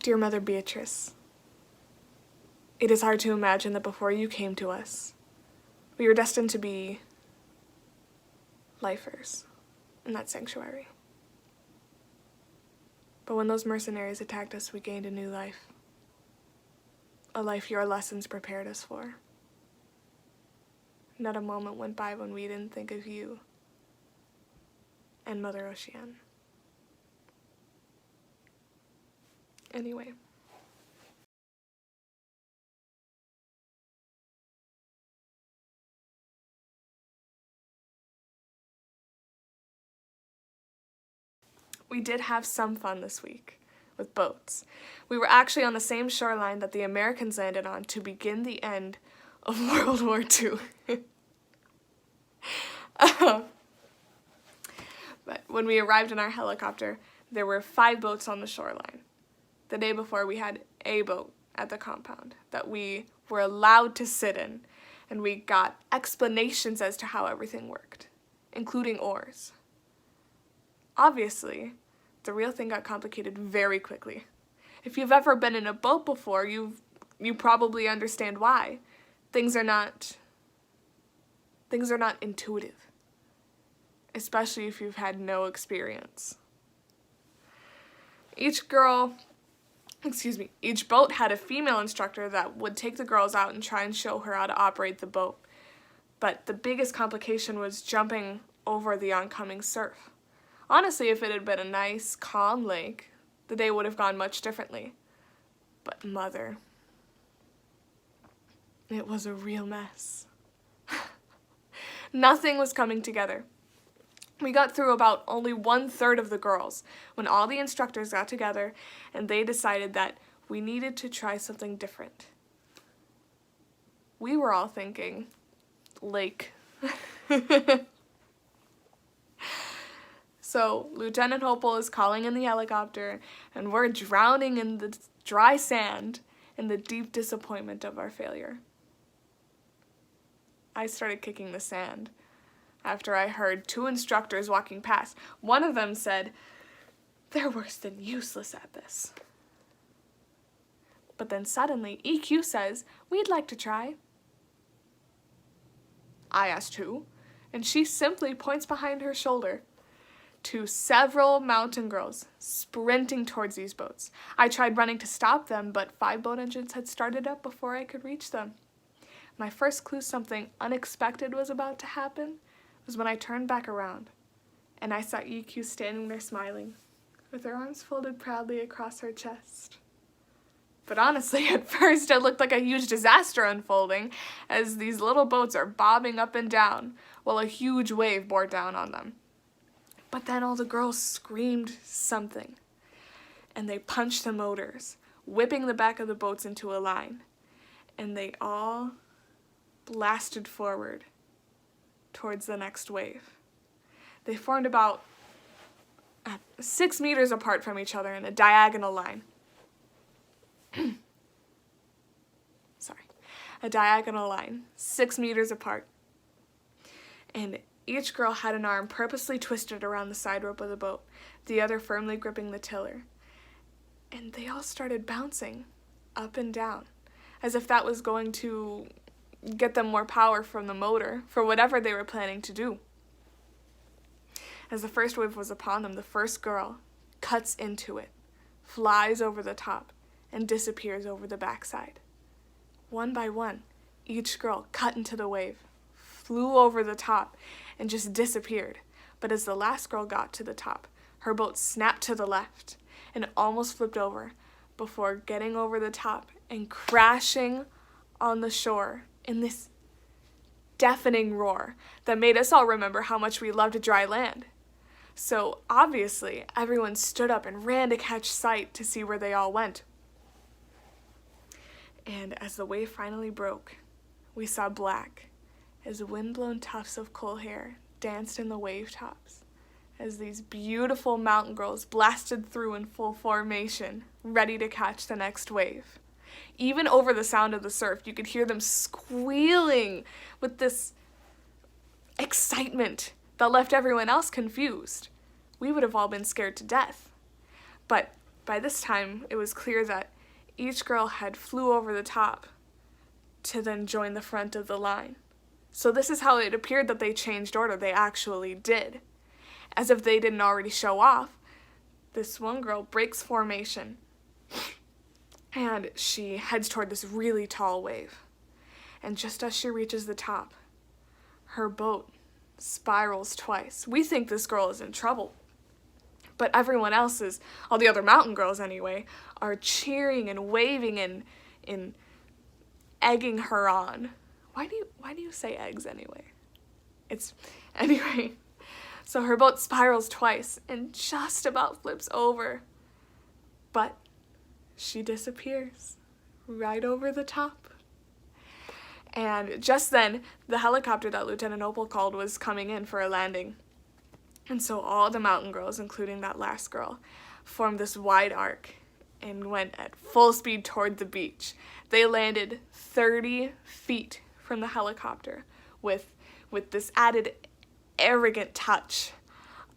Dear Mother Beatrice, it is hard to imagine that before you came to us, we were destined to be lifers in that sanctuary. But when those mercenaries attacked us, we gained a new life. A life your lessons prepared us for. Not a moment went by when we didn't think of you and Mother Oceanne. Anyway. We did have some fun this week with boats. We were actually on the same shoreline that the Americans landed on to begin the end of World War II. But when we arrived in our helicopter, there were 5 boats on the shoreline. The day before, we had a boat at the compound that we were allowed to sit in, and we got explanations as to how everything worked, including oars. Obviously, the real thing got complicated very quickly. If you've ever been in a boat before, you probably understand why. Things are not intuitive, especially if you've had no experience. Each boat had a female instructor that would take the girls out and try and show her how to operate the boat. But the biggest complication was jumping over the oncoming surf. Honestly, if it had been a nice, calm lake, the day would have gone much differently. But Mother, it was a real mess. Nothing was coming together. We got through about only 1/3 of the girls when all the instructors got together and they decided that we needed to try something different. We were all thinking, lake. So Lieutenant Hopel is calling in the helicopter and we're drowning in the dry sand in the deep disappointment of our failure. I started kicking the sand after I heard 2 instructors walking past. One of them said, "They're worse than useless at this." But then suddenly EQ says, "We'd like to try." I asked who, and she simply points behind her shoulder to several mountain girls sprinting towards these boats. I tried running to stop them, but 5 boat engines had started up before I could reach them. My first clue something unexpected was about to happen was when I turned back around, and I saw EQ standing there smiling, with her arms folded proudly across her chest. But honestly, at first it looked like a huge disaster unfolding, as these little boats are bobbing up and down, while a huge wave bore down on them. But then all the girls screamed something, and they punched the motors, whipping the back of the boats into a line, and they all blasted forward towards the next wave. They formed about 6 meters apart from each other in a diagonal line. A diagonal line, 6 meters apart. And each girl had an arm purposely twisted around the side rope of the boat, the other firmly gripping the tiller. And they all started bouncing up and down, as if that was going to get them more power from the motor for whatever they were planning to do. As the first wave was upon them, the first girl cuts into it, flies over the top, and disappears over the backside. One by one, each girl cut into the wave, flew over the top, and just disappeared. But as the last girl got to the top, her boat snapped to the left and almost flipped over before getting over the top and crashing on the shore in this deafening roar that made us all remember how much we loved dry land. So obviously, everyone stood up and ran to catch sight to see where they all went. And as the wave finally broke, we saw black as wind-blown tufts of coal hair danced in the wave tops, as these beautiful mountain girls blasted through in full formation, ready to catch the next wave. Even over the sound of the surf, you could hear them squealing with this excitement that left everyone else confused. We would have all been scared to death. But by this time, it was clear that each girl had flew over the top to then join the front of the line. So this is how it appeared that they changed order. They actually did. As if they didn't already show off, this one girl breaks formation and she heads toward this really tall wave. And just as she reaches the top, her boat spirals twice. We think this girl is in trouble. But everyone else is, all the other mountain girls anyway, are cheering and waving and egging her on. Why do you say eggs anyway? Anyway. So her boat spirals twice and just about flips over. But she disappears right over the top. And just then, the helicopter that Lieutenant Opal called was coming in for a landing. And so all the mountain girls, including that last girl, formed this wide arc and went at full speed toward the beach. They landed 30 feet from the helicopter with this added arrogant touch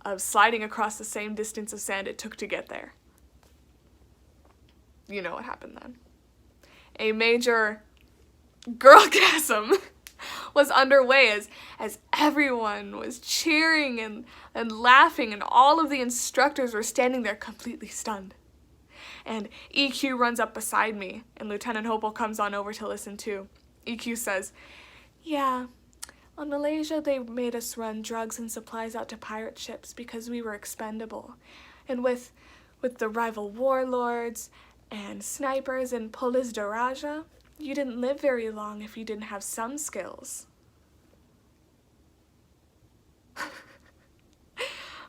of sliding across the same distance of sand it took to get there. You know what happened then. A major girlgasm was underway as everyone was cheering and laughing, and all of the instructors were standing there completely stunned. And EQ runs up beside me, and Lieutenant Hopel comes on over to listen too. EQ says, "Yeah, on Malaysia they made us run drugs and supplies out to pirate ships because we were expendable. And with the rival warlords and snipers and Polis Daraja, you didn't live very long if you didn't have some skills."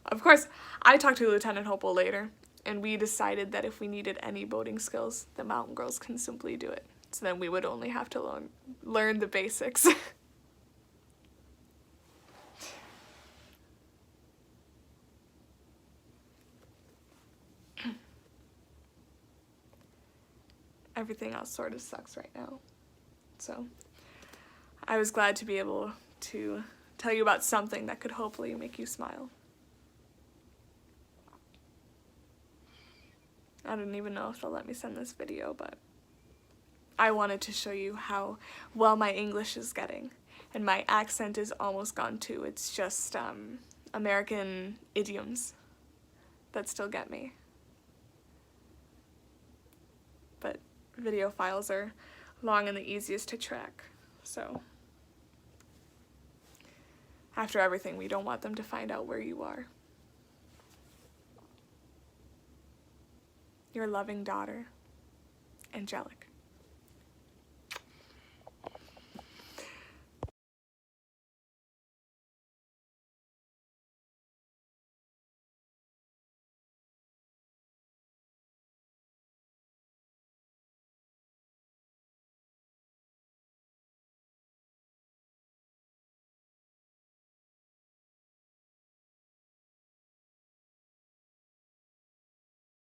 Of course, I talked to Lieutenant Hopel later, and we decided that if we needed any boating skills, the mountain girls can simply do it. So then we would only have to learn the basics. Everything else sort of sucks right now. So I was glad to be able to tell you about something that could hopefully make you smile. I don't even know if they'll let me send this video, but I wanted to show you how well my English is getting. And my accent is almost gone too. It's just American idioms that still get me. But video files are long and the easiest to track, so after everything, we don't want them to find out where you are. Your loving daughter, Angelic.